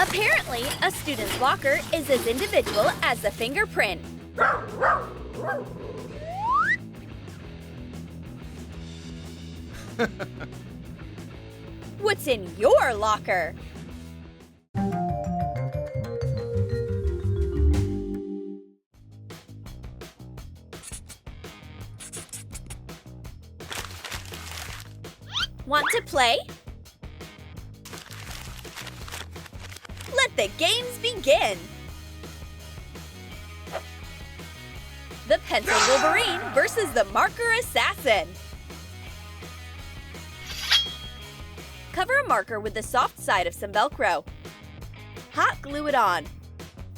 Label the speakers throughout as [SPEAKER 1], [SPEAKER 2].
[SPEAKER 1] Apparently, a student's locker is as individual as the fingerprint. What's in your locker? Want to play? Let the games begin! The Pencil Wolverine versus the Marker Assassin. Cover a marker with the soft side of some Velcro. Hot glue it on.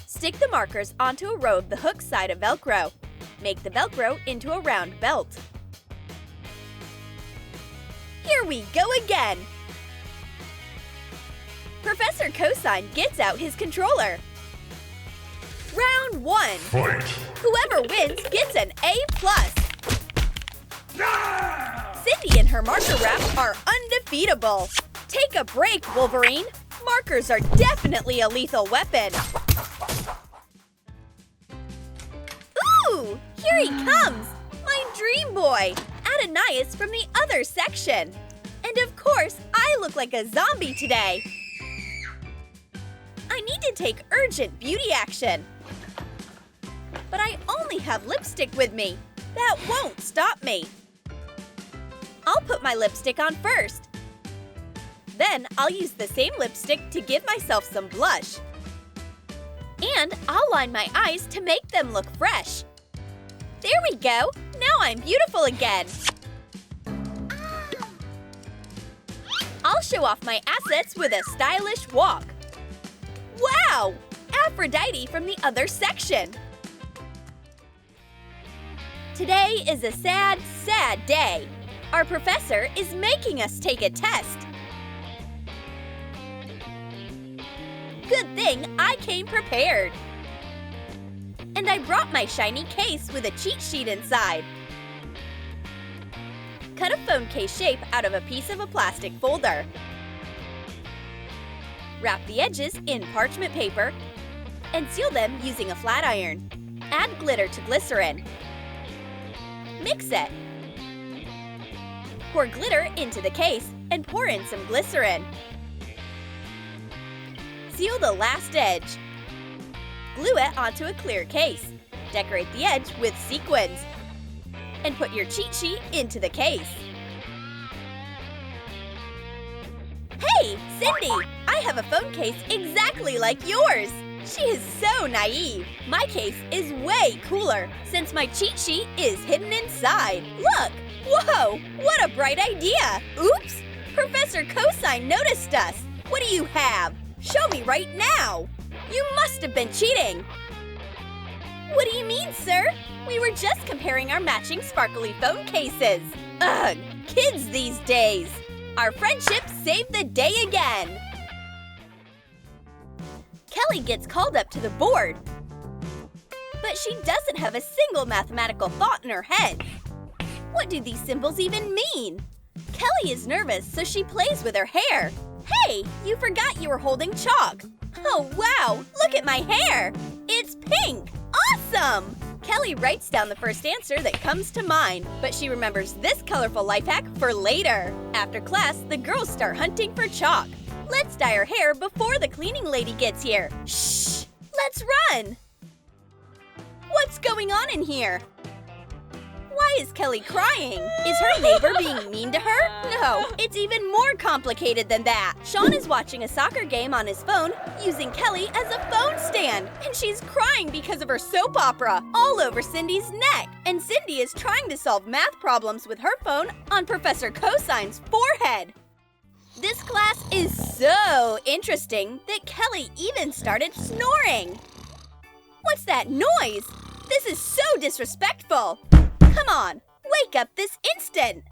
[SPEAKER 1] Stick the markers onto a row of the hook side of Velcro. Make the Velcro into a round belt. Here we go again! Professor Cosine gets out his controller. Round 1.
[SPEAKER 2] Fight.
[SPEAKER 1] Whoever wins gets an A+. Cindy and her marker wrap are undefeatable. Take a break, Wolverine. Markers are definitely a lethal weapon. Ooh, here he comes! My dream boy, Adonias from the other section. And of course, I look like a zombie today. I need to take urgent beauty action. But I only have lipstick with me. That won't stop me. I'll put my lipstick on first. Then I'll use the same lipstick to give myself some blush. And I'll line my eyes to make them look fresh. There we go! Now I'm beautiful again! I'll show off my assets with a stylish walk. Wow! Aphrodite from the other section! Today is a sad, sad day. Our professor is making us take a test. Good thing I came prepared. And I brought my shiny case with a cheat sheet inside. Cut a phone case shape out of a piece of a plastic folder. Wrap the edges in parchment paper and seal them using a flat iron. Add glitter to glycerin. Mix it. Pour glitter into the case and pour in some glycerin. Seal the last edge. Glue it onto a clear case. Decorate the edge with sequins. And put your cheat sheet into the case. Hey, Cindy! I have a phone case exactly like yours! She is so naive! My case is way cooler since my cheat sheet is hidden inside. Look! Whoa! What a bright idea! Oops! Professor Cosine noticed us! What do you have? Show me right now! You must have been cheating! What do you mean, sir? We were just comparing our matching sparkly phone cases. Ugh! Kids these days! Our friendship saved the day again! Kelly gets called up to the board. But she doesn't have a single mathematical thought in her head. What do these symbols even mean? Kelly is nervous, so she plays with her hair. Hey, you forgot you were holding chalk. Oh wow, look at my hair! It's pink! Awesome! Kelly writes down the first answer that comes to mind, but she remembers this colorful life hack for later. After class, the girls start hunting for chalk. Let's dye her hair before the cleaning lady gets here. Shh! Let's run! What's going on in here? Why is Kelly crying? Is her neighbor being mean to her? No, it's even more complicated than that. Sean is watching a soccer game on his phone using Kelly as a phone stand. And she's crying because of her soap opera all over Cindy's neck. And Cindy is trying to solve math problems with her phone on Professor Cosine's forehead. This class is so interesting that Kelly even started snoring. What's that noise? This is so disrespectful. Come on, wake up this instant!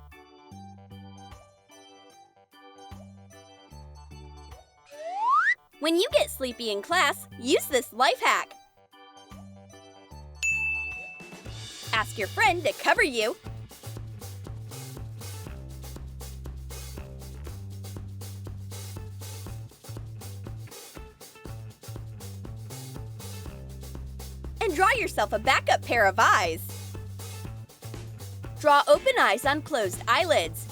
[SPEAKER 1] When you get sleepy in class, use this life hack. Ask your friend to cover you. and draw yourself a backup pair of eyes. Draw open eyes on closed eyelids.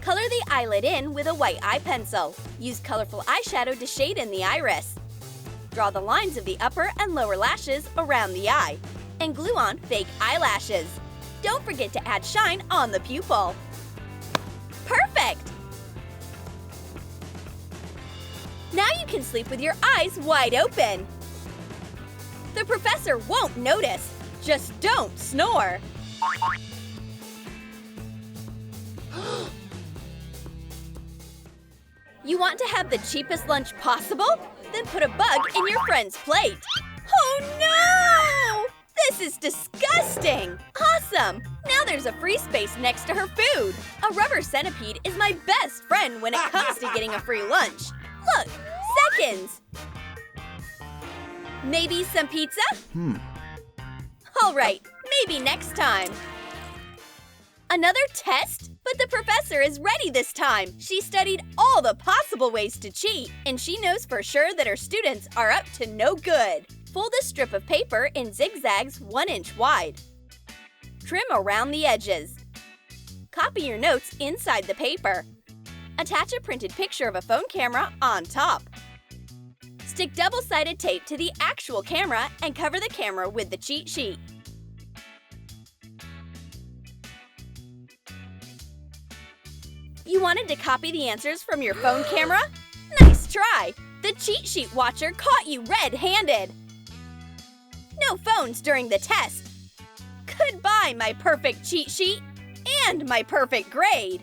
[SPEAKER 1] Color the eyelid in with a white eye pencil. Use colorful eyeshadow to shade in the iris. Draw the lines of the upper and lower lashes around the eye, and glue on fake eyelashes. Don't forget to add shine on the pupil. Perfect! Now you can sleep with your eyes wide open. The professor won't notice. Just don't snore. You want to have the cheapest lunch possible? Then put a bug in your friend's plate. Oh no! This is disgusting! Awesome! Now there's a free space next to her food. A rubber centipede is my best friend when it comes to getting a free lunch. Look, Sequins! Maybe some pizza? All right, maybe next time. Another test? But the professor is ready this time. She studied all the possible ways to cheat, and she knows for sure that her students are up to no good. Fold a strip of paper in zigzags 1 inch wide. Trim around the edges. Copy your notes inside the paper. Attach a printed picture of a phone camera on top. Stick double-sided tape to the actual camera and cover the camera with the cheat sheet. You wanted to copy the answers from your phone camera? Nice try! The cheat sheet watcher caught you red-handed. No phones during the test. Goodbye, my perfect cheat sheet and my perfect grade.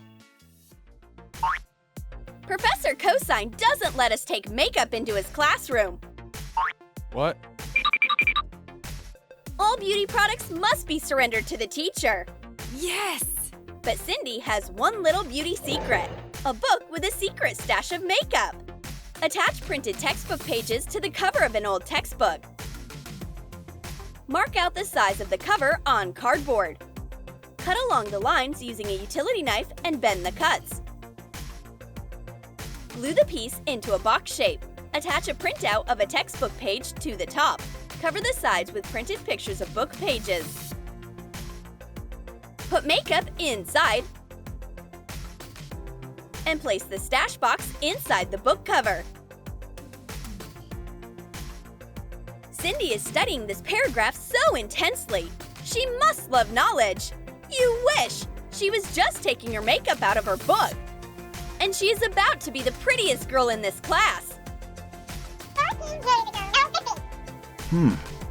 [SPEAKER 1] Professor Cosine doesn't let us take makeup into his classroom.
[SPEAKER 2] What?
[SPEAKER 1] All beauty products must be surrendered to the teacher.
[SPEAKER 3] Yes!
[SPEAKER 1] But Cindy has one little beauty secret. A book with a secret stash of makeup. Attach printed textbook pages to the cover of an old textbook. Mark out the size of the cover on cardboard. Cut along the lines using a utility knife and bend the cuts. Glue the piece into a box shape. Attach a printout of a textbook page to the top. Cover the sides with printed pictures of book pages. Put makeup inside and place the stash box inside the book cover. Cindy is studying this paragraph so intensely. She must love knowledge. You wish! She was just taking her makeup out of her book. And she is about to be the prettiest girl in this class.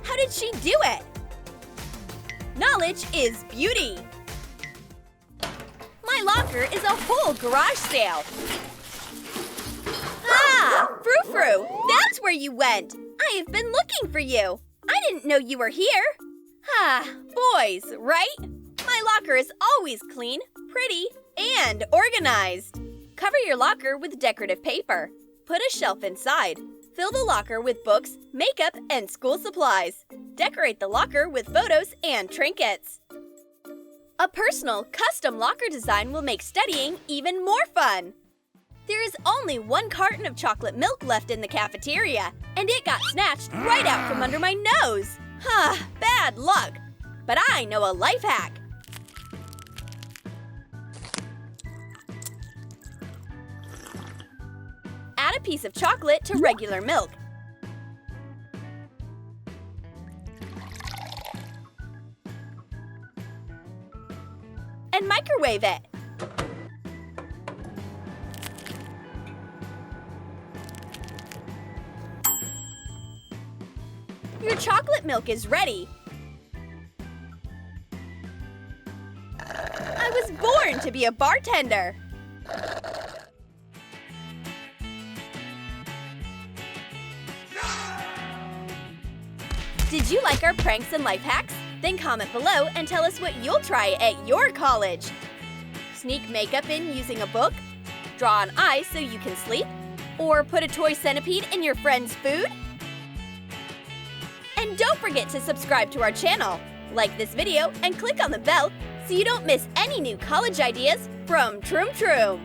[SPEAKER 1] How did she do it? Knowledge is beauty. My locker is a whole garage sale. Ah, Frou-Frou, that's where you went. I have been looking for you. I didn't know you were here. Ah, boys, right? My locker is always clean, pretty, and organized. Cover your locker with decorative paper. Put a shelf inside. Fill the locker with books, makeup, and school supplies. Decorate the locker with photos and trinkets. A personal, custom locker design will make studying even more fun. There is only 1 carton of chocolate milk left in the cafeteria, and it got snatched right out from under my nose. Bad luck. But I know a life hack. Add a piece of chocolate to regular milk. And microwave it. Your chocolate milk is ready. I was born to be a bartender. Did you like our pranks and life hacks? Then comment below and tell us what you'll try at your college. Sneak makeup in using a book? Draw an eye so you can sleep? Or put a toy centipede in your friend's food? And don't forget to subscribe to our channel. Like this video and click on the bell so you don't miss any new college ideas from Troom.